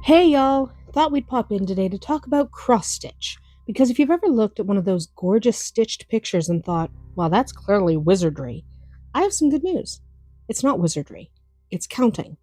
Hey y'all! Thought we'd pop in today to talk about cross stitch. Because if you've ever looked at one of those gorgeous stitched pictures and thought, well, that's clearly wizardry, I have some good news. It's not wizardry, it's counting.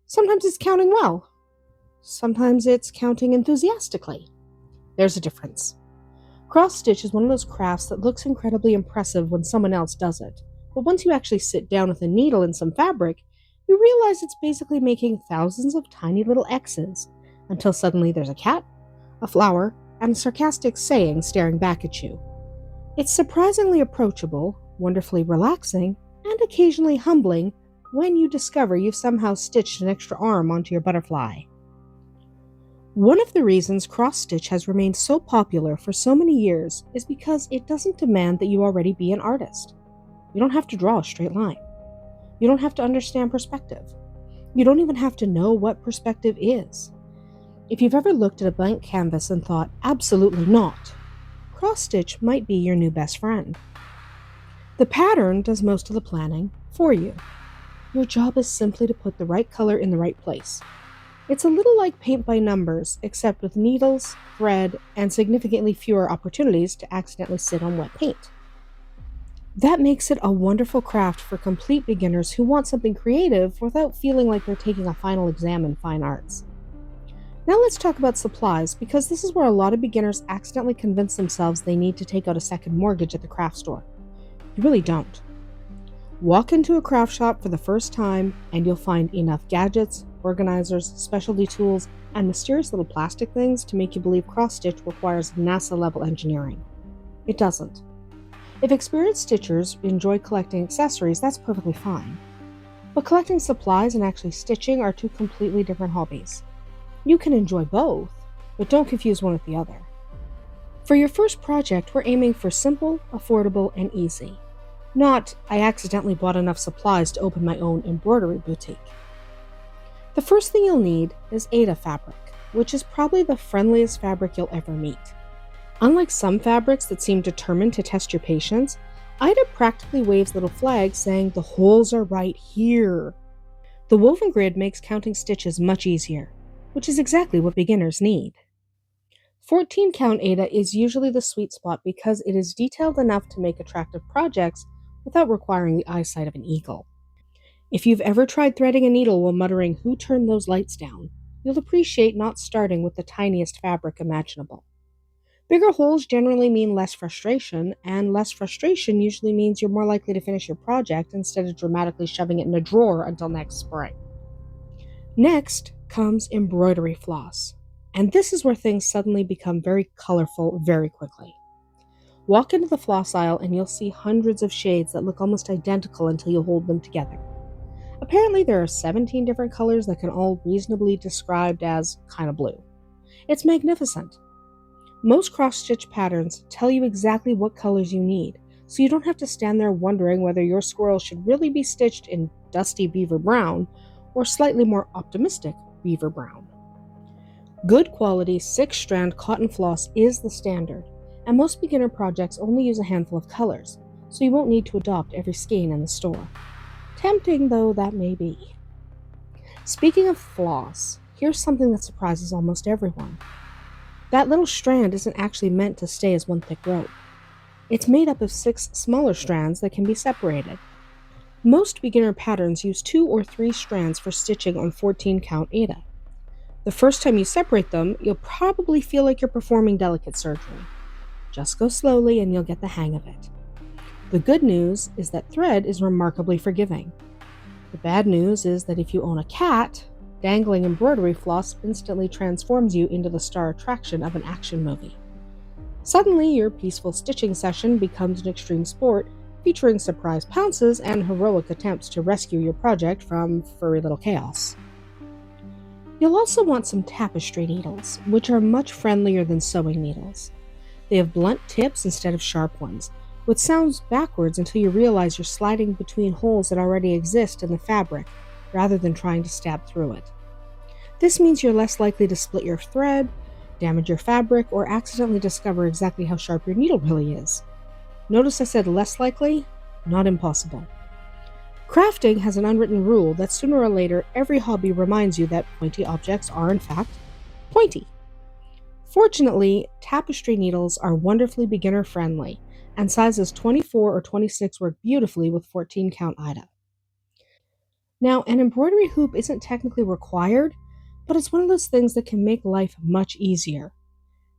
Sometimes it's counting well, sometimes it's counting enthusiastically. There's a difference. Cross stitch is one of those crafts that looks incredibly impressive when someone else does it, but once you actually sit down with a needle and some fabric, you realize it's basically making thousands of tiny little X's, until suddenly there's a cat, a flower, and a sarcastic saying staring back at you. It's surprisingly approachable, wonderfully relaxing, and occasionally humbling when you discover you've somehow stitched an extra arm onto your butterfly. One of the reasons cross-stitch has remained so popular for so many years is because it doesn't demand that you already be an artist. You don't have to draw a straight line. You don't have to understand perspective. You don't even have to know what perspective is. If you've ever looked at a blank canvas and thought, absolutely not, cross-stitch might be your new best friend. The pattern does most of the planning for you. Your job is simply to put the right color in the right place. It's a little like paint by numbers, except with needles, thread, and significantly fewer opportunities to accidentally sit on wet paint. That makes it a wonderful craft for complete beginners who want something creative without feeling like they're taking a final exam in fine arts. Now let's talk about supplies, because this is where a lot of beginners accidentally convince themselves they need to take out a second mortgage at the craft store. You really don't. Walk into a craft shop for the first time and you'll find enough gadgets, organizers, specialty tools, and mysterious little plastic things to make you believe cross-stitch requires NASA-level engineering. It doesn't. If experienced stitchers enjoy collecting accessories, that's perfectly fine. But collecting supplies and actually stitching are two completely different hobbies. You can enjoy both, but don't confuse one with the other. For your first project, we're aiming for simple, affordable, and easy. Not, I accidentally bought enough supplies to open my own embroidery boutique. The first thing you'll need is Aida fabric, which is probably the friendliest fabric you'll ever meet. Unlike some fabrics that seem determined to test your patience, Aida practically waves little flags saying the holes are right here. The woven grid makes counting stitches much easier, which is exactly what beginners need. 14 count Aida is usually the sweet spot because it is detailed enough to make attractive projects without requiring the eyesight of an eagle. If you've ever tried threading a needle while muttering, "Who turned those lights down?" you'll appreciate not starting with the tiniest fabric imaginable. Bigger holes generally mean less frustration, and less frustration usually means you're more likely to finish your project instead of dramatically shoving it in a drawer until next spring. Next comes embroidery floss, and this is where things suddenly become very colorful very quickly. Walk into the floss aisle and you'll see hundreds of shades that look almost identical until you hold them together. Apparently there are 17 different colors that can all reasonably be described as kind of blue. It's magnificent. Most cross-stitch patterns tell you exactly what colors you need, so you don't have to stand there wondering whether your squirrel should really be stitched in dusty beaver brown or slightly more optimistic beaver brown. Good quality 6-strand cotton floss is the standard, and most beginner projects only use a handful of colors, so you won't need to adopt every skein in the store. Tempting though that may be. Speaking of floss, here's something that surprises almost everyone. That little strand isn't actually meant to stay as one thick rope. It's made up of 6 smaller strands that can be separated. Most beginner patterns use 2 or 3 strands for stitching on 14 count Aida. The first time you separate them, you'll probably feel like you're performing delicate surgery. Just go slowly and you'll get the hang of it. The good news is that thread is remarkably forgiving. The bad news is that if you own a cat, dangling embroidery floss instantly transforms you into the star attraction of an action movie. Suddenly, your peaceful stitching session becomes an extreme sport featuring surprise pounces and heroic attempts to rescue your project from furry little chaos. You'll also want some tapestry needles, which are much friendlier than sewing needles. They have blunt tips instead of sharp ones, which sounds backwards until you realize you're sliding between holes that already exist in the fabric, rather than trying to stab through it. This means you're less likely to split your thread, damage your fabric, or accidentally discover exactly how sharp your needle really is. Notice I said less likely, not impossible. Crafting has an unwritten rule that sooner or later every hobby reminds you that pointy objects are, in fact, pointy. Fortunately, tapestry needles are wonderfully beginner friendly, and sizes 24 or 26 work beautifully with 14 count Aida. Now, an embroidery hoop isn't technically required, but it's one of those things that can make life much easier.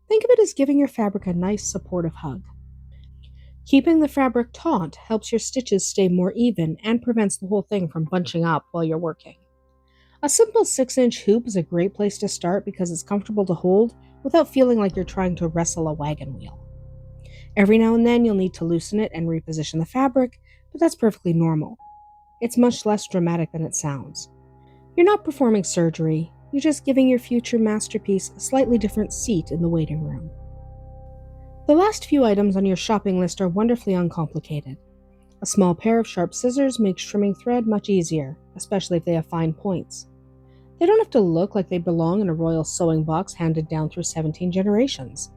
Think of it as giving your fabric a nice supportive hug. Keeping the fabric taut helps your stitches stay more even and prevents the whole thing from bunching up while you're working. A simple 6-inch hoop is a great place to start because it's comfortable to hold without feeling like you're trying to wrestle a wagon wheel. Every now and then you'll need to loosen it and reposition the fabric, but that's perfectly normal. It's much less dramatic than it sounds. You're not performing surgery, you're just giving your future masterpiece a slightly different seat in the waiting room. The last few items on your shopping list are wonderfully uncomplicated. A small pair of sharp scissors makes trimming thread much easier, especially if they have fine points. They don't have to look like they belong in a royal sewing box handed down through 17 generations.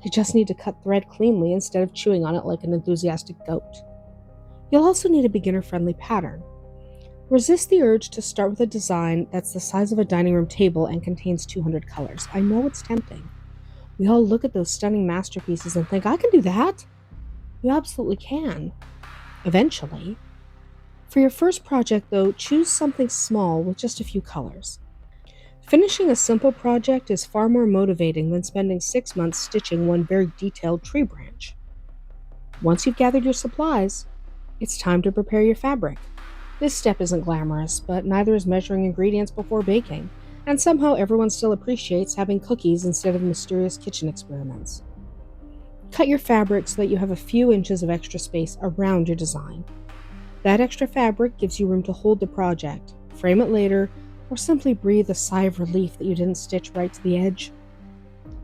They just need to cut thread cleanly instead of chewing on it like an enthusiastic goat. You'll also need a beginner-friendly pattern. Resist the urge to start with a design that's the size of a dining room table and contains 200 colors. I know it's tempting. We all look at those stunning masterpieces and think, I can do that. You absolutely can. Eventually. For your first project, though, choose something small with just a few colors. Finishing a simple project is far more motivating than spending 6 months stitching one very detailed tree branch. Once you've gathered your supplies, it's time to prepare your fabric. This step isn't glamorous, but neither is measuring ingredients before baking, and somehow everyone still appreciates having cookies instead of mysterious kitchen experiments. Cut your fabric so that you have a few inches of extra space around your design. That extra fabric gives you room to hold the project, frame it later, or simply breathe a sigh of relief that you didn't stitch right to the edge.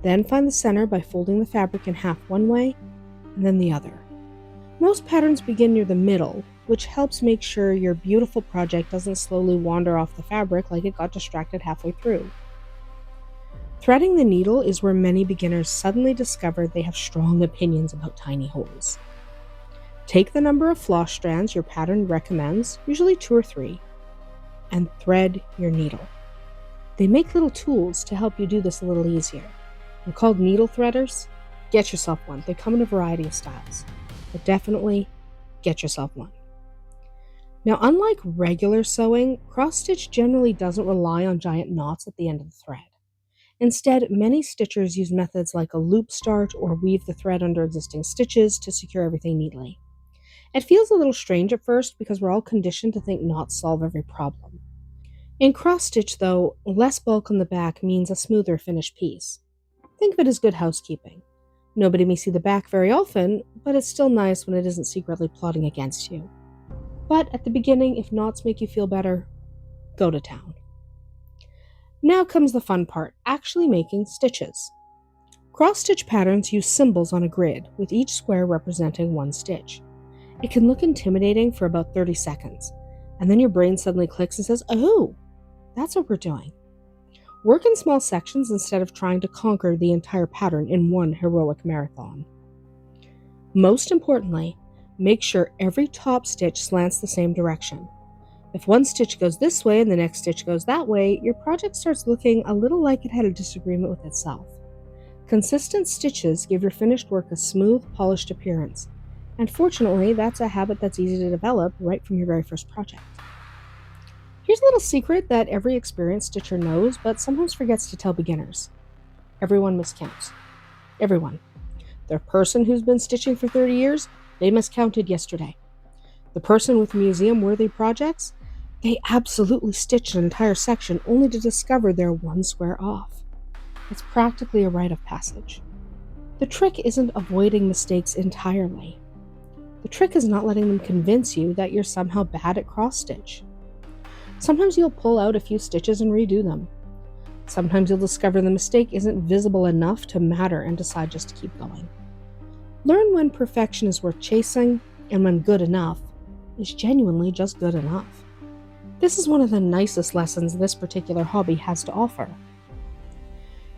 Then find the center by folding the fabric in half one way and then the other. Most patterns begin near the middle, which helps make sure your beautiful project doesn't slowly wander off the fabric like it got distracted halfway through. Threading the needle is where many beginners suddenly discover they have strong opinions about tiny holes. Take the number of floss strands your pattern recommends, usually 2 or 3, and thread your needle. They make little tools to help you do this a little easier. They're called needle threaders. Get yourself one. They come in a variety of styles, but definitely get yourself one. Now, unlike regular sewing, cross-stitch generally doesn't rely on giant knots at the end of the thread. Instead, many stitchers use methods like a loop start or weave the thread under existing stitches to secure everything neatly. It feels a little strange at first because we're all conditioned to think knots solve every problem. In cross-stitch, though, less bulk on the back means a smoother finished piece. Think of it as good housekeeping. Nobody may see the back very often, but it's still nice when it isn't secretly plotting against you. But at the beginning, if knots make you feel better, go to town. Now comes the fun part, actually making stitches. Cross-stitch patterns use symbols on a grid, with each square representing one stitch. It can look intimidating for about 30 seconds, and then your brain suddenly clicks and says, oh, that's what we're doing. Work in small sections instead of trying to conquer the entire pattern in one heroic marathon. Most importantly, make sure every top stitch slants the same direction. If one stitch goes this way and the next stitch goes that way, your project starts looking a little like it had a disagreement with itself. Consistent stitches give your finished work a smooth, polished appearance, and fortunately, that's a habit that's easy to develop right from your very first project. Here's a little secret that every experienced stitcher knows, but sometimes forgets to tell beginners. Everyone miscounts. Everyone. The person who's been stitching for 30 years, they miscounted yesterday. The person with museum-worthy projects, they absolutely stitched an entire section only to discover they're one square off. It's practically a rite of passage. The trick isn't avoiding mistakes entirely. The trick is not letting them convince you that you're somehow bad at cross-stitch. Sometimes you'll pull out a few stitches and redo them. Sometimes you'll discover the mistake isn't visible enough to matter and decide just to keep going. Learn when perfection is worth chasing and when good enough is genuinely just good enough. This is one of the nicest lessons this particular hobby has to offer.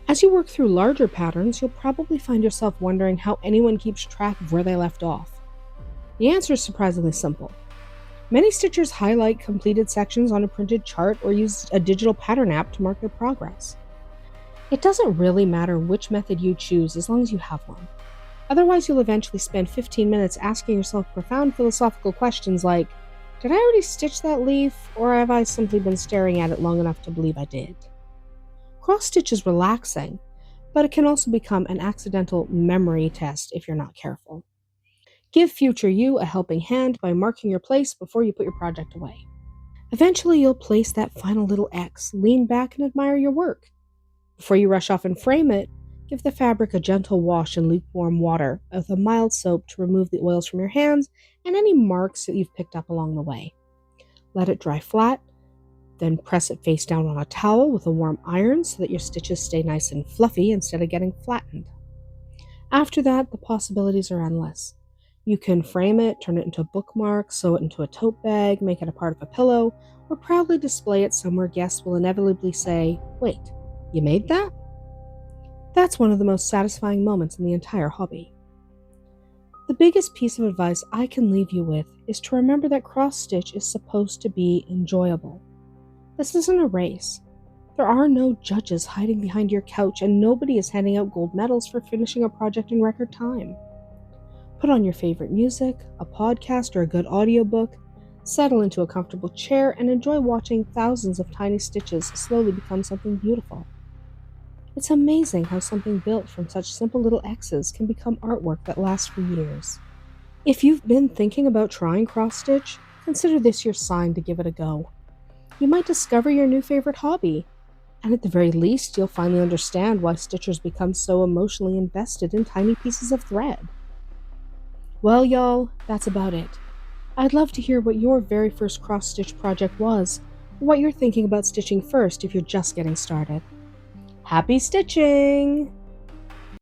As you work through larger patterns, you'll probably find yourself wondering how anyone keeps track of where they left off. The answer is surprisingly simple. Many stitchers highlight completed sections on a printed chart or use a digital pattern app to mark their progress. It doesn't really matter which method you choose as long as you have one. Otherwise, you'll eventually spend 15 minutes asking yourself profound philosophical questions like, did I already stitch that leaf, or have I simply been staring at it long enough to believe I did? Cross stitch is relaxing, but it can also become an accidental memory test if you're not careful. Give future you a helping hand by marking your place before you put your project away. Eventually, you'll place that final little X, lean back, and admire your work. Before you rush off and frame it, give the fabric a gentle wash in lukewarm water with a mild soap to remove the oils from your hands and any marks that you've picked up along the way. Let it dry flat, then press it face down on a towel with a warm iron so that your stitches stay nice and fluffy instead of getting flattened. After that, the possibilities are endless. You can frame it, turn it into a bookmark, sew it into a tote bag, make it a part of a pillow, or proudly display it somewhere guests will inevitably say, "Wait, you made that?" That's one of the most satisfying moments in the entire hobby. The biggest piece of advice I can leave you with is to remember that cross-stitch is supposed to be enjoyable. This isn't a race. There are no judges hiding behind your couch, and nobody is handing out gold medals for finishing a project in record time. Put on your favorite music, a podcast, or a good audiobook, settle into a comfortable chair, and enjoy watching thousands of tiny stitches slowly become something beautiful. It's amazing how something built from such simple little X's can become artwork that lasts for years. If you've been thinking about trying cross-stitch, consider this your sign to give it a go. You might discover your new favorite hobby, and at the very least, you'll finally understand why stitchers become so emotionally invested in tiny pieces of thread. Well, y'all, that's about it. I'd love to hear what your very first cross-stitch project was, or what you're thinking about stitching first if you're just getting started. Happy stitching!